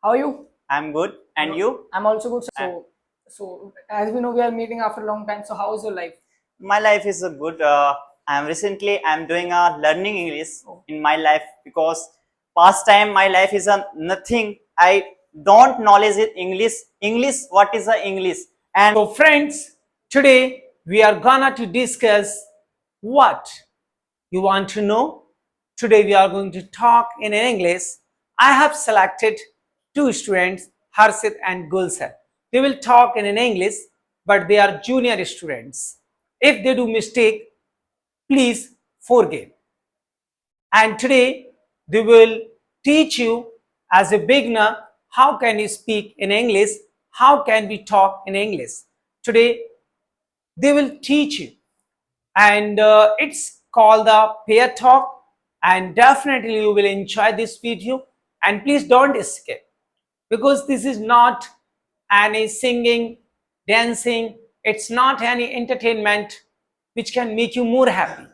How are you? I'm good. And you? I'm also good. And So as we know, we are meeting after a long time. So how is your life? my life is a good. I'm doing a learning English Oh. in my life because past time my life is a nothing. I don't knowledge it English. English, what is a English? And So friends, today we are gonna to discuss what you want to know. Today we are going to talk in English. I have selected two students, Harshit and Gulsar. They will talk in English, but they are junior students. If they do mistake, please forgive. And today they will teach you as a beginner how can you speak in English, how can we talk in English. Today they will teach you, and it's called the pair talk, and definitely you will enjoy this video, and please don't escape because this is not any singing, dancing, it's not any entertainment which can make you more happy,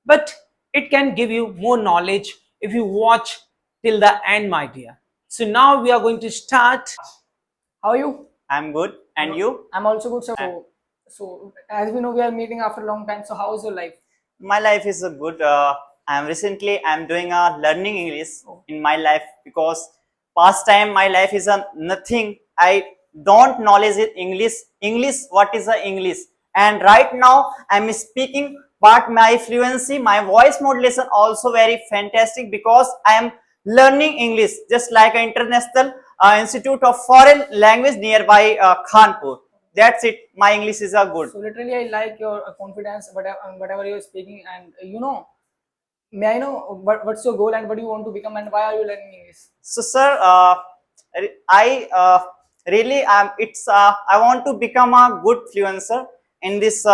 but it can give you more knowledge if you watch till the end, my dear. So now we are going to start. How are you? I'm good. And you? I'm also good. And So as we know, we are meeting after a long time. So how is your life? my life is a good. I'm doing a learning English Oh. in my life because past time my life is a nothing. I don't knowledge it English. English, what is a English? And right now I'm speaking, but my fluency, my voice modulation also very fantastic because I am learning English just like an international institute of foreign language nearby Khanpur. That's it. My English is a good. So literally, I like your confidence, whatever you're speaking, and may I know what's your goal and what do you want to become and why are you learning English? So, sir, I really it's I want to become a good fluencer in this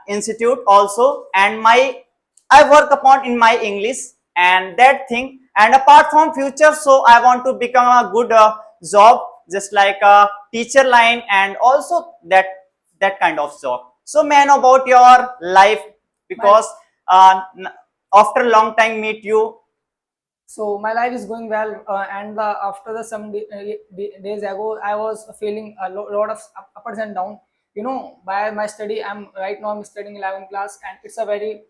institute also, and my I work upon in my English and that thing. And apart from future, so I want to become a good job, just like a teacher line, and also that kind of job. So, may I know about your life because after a long time meet you. So my life is going well, and after the days ago, I was feeling a lot of ups and downs. By my study, I'm studying 11th class, and it's a very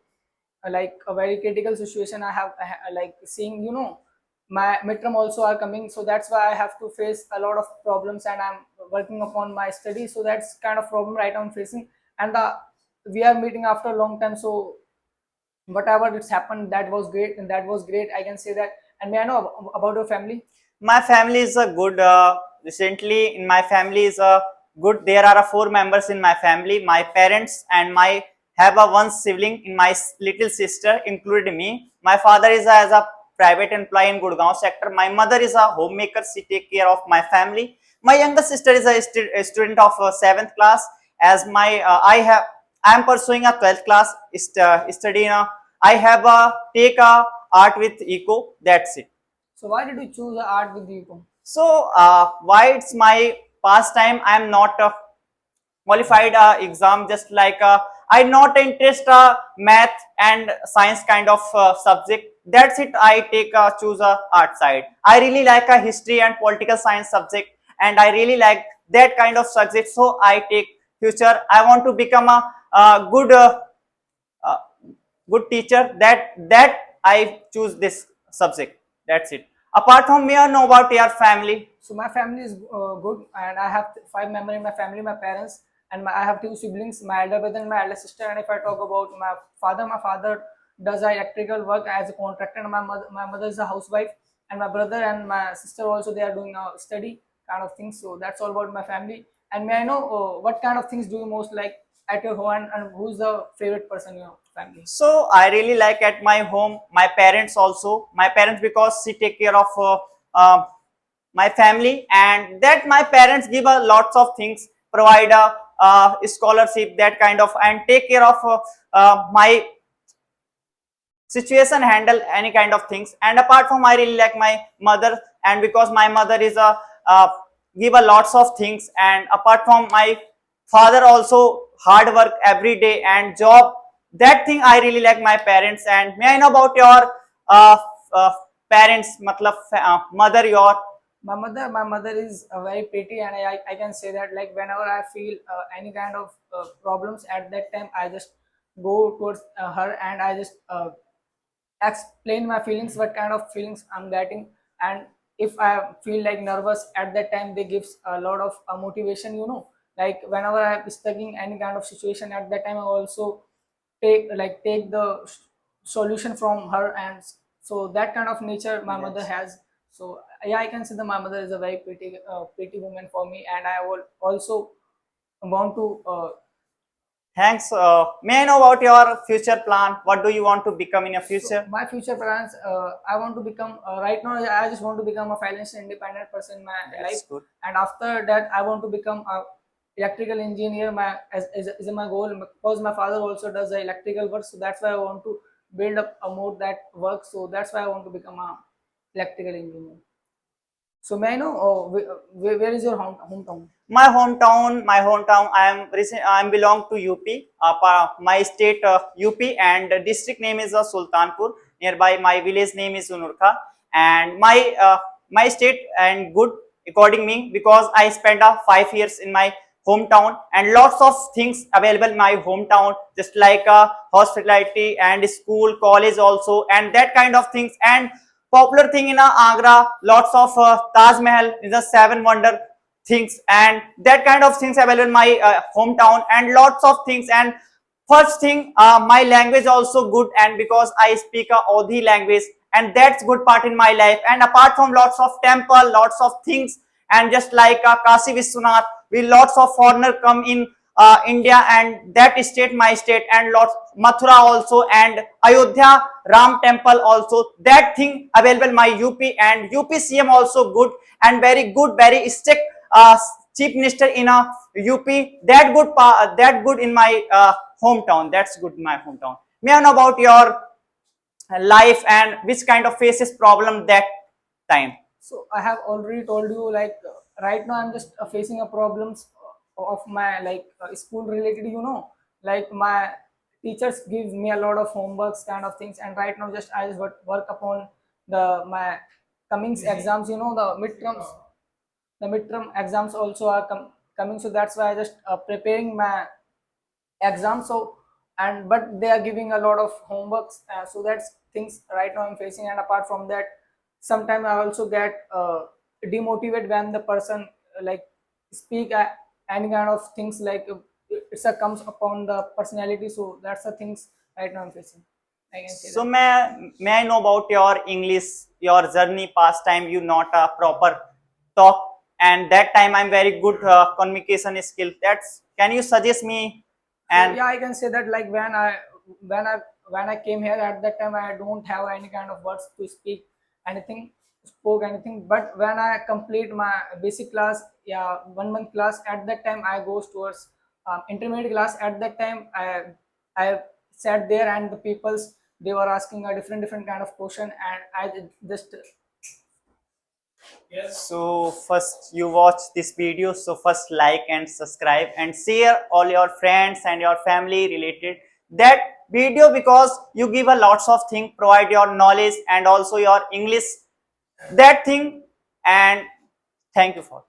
like a very critical situation. Like seeing my midterm also are coming, so that's why I have to face a lot of problems, and I'm working upon my study. So that's kind of problem right now I'm facing, and we are meeting after a long time. So whatever it's happened, that was great, and that was great, I can say that. And may I know about your family? My family is a good. Recently, in my family is a good. There are four members in my family. My parents and my have a one sibling in my little sister, including me. My father is as a private employee in Gurgaon sector. My mother is a homemaker. She take care of my family. My younger sister is a student of seventh class. As my I am pursuing a 12th class study. I have a take a art with eco. That's it. So why did you choose art with you? So why it's my pastime? I am not qualified exam. Just like I not interest math and science kind of subject. That's it. I take choose a art side. I really like a history and political science subject, and I really like that kind of subject. So I take future. I want to become a good uh, good teacher. That I choose this subject. That's it. Apart from me, I know about your family. So my family is good, and I have five members in my family. My parents and I have two siblings, my elder brother and my elder sister. And if I talk about my father does electrical work as a contractor, and my mother is a housewife, and my brother and my sister also they are doing a study kind of things. So that's all about my family. And may I know what kind of things do you most like at your home, and who's the favorite person in your family? So I really like at my home, my parents also. My parents because she take care of uh, my family, and that my parents give a lots of things, provide a scholarship, that kind of, and take care of my situation, handle any kind of things. And apart from, I really like my mother, and because my mother is a give a lots of things. And apart from my father also hard work every day and job, that thing I really like my parents. And may I know about your uh, uh, parents, matlab mother, your My mother is very pretty, and I can say that like whenever I feel any kind of problems at that time, I just go towards her and I just explain my feelings, what kind of feelings I'm getting. And if I feel like nervous at that time, they gives a lot of motivation, like whenever I'm stuck in any kind of situation at that time, I also take the solution from her. And so that kind of nature my mother Yes. has. So yeah, I can say that my mother is a very pretty woman for me, and I will also want to Thanks. May I know about your future plan? What do you want to become in your so future? my future plans, I want to become right now I just want to become a financially independent person in my life. That's good. And after that I want to become a electrical engineer. My is my goal, because my father also does the electrical work, so that's why I want to build up a more that work. So that's why I want to become a electrical engineer. So may I know, where is your hometown? My hometown. I am belong to UP. My state UP, and the district name is Sultanpur. Nearby my village name is Unurkha, and my state and good according me, because I spent 5 years in my hometown, and lots of things available in my hometown, just like hospitality and school, college also, and that kind of things. And popular thing in Agra, lots of Taj Mahal is a seven wonder things, and that kind of things available in my hometown, and lots of things. And first thing, my language also good, and because I speak a Audhi language, and that's good part in my life. And apart from lots of temple, lots of things, and just like Kashi Vishwanath, we lots of foreigner come in India, and that state my state, and lots Mathura also, and Ayodhya Ram temple also, that thing available my UP. And UP CM also good, and very good, very strict chief minister in a UP. That good that good in my hometown. That's good in my hometown. May I know about your life, and which kind of faces problem that time? So I have already told you, like right now I'm just facing a problems of my like school related, like my teachers give me a lot of homeworks kind of things. And right now just I just work upon my coming exams, the midterm exams also are coming. So that's why I just preparing my exam. So and but they are giving a lot of homeworks, so that's things right now I'm facing. And apart from that, sometimes I also get demotivated when the person like speak any kind of things, like it's a comes upon the personality. So that's the things right now I'm facing, I can say So that. may I know about your English, your journey past time? You not a proper talk, and that time I'm very good communication skill. That's, can you suggest me? So And yeah, I can say that like when I when I came here at that time, I don't have any kind of words to speak anything, spoke anything. But when I complete my basic class, yeah, 1 month class, at that time I goes towards intermediate class. At that time, I sat there, and the peoples, they were asking a different kind of question, and I just so first you watch this video, so first like and subscribe and share all your friends and your family related that video, because you give a lots of thing, provide your knowledge and also your English, that thing. And thank you for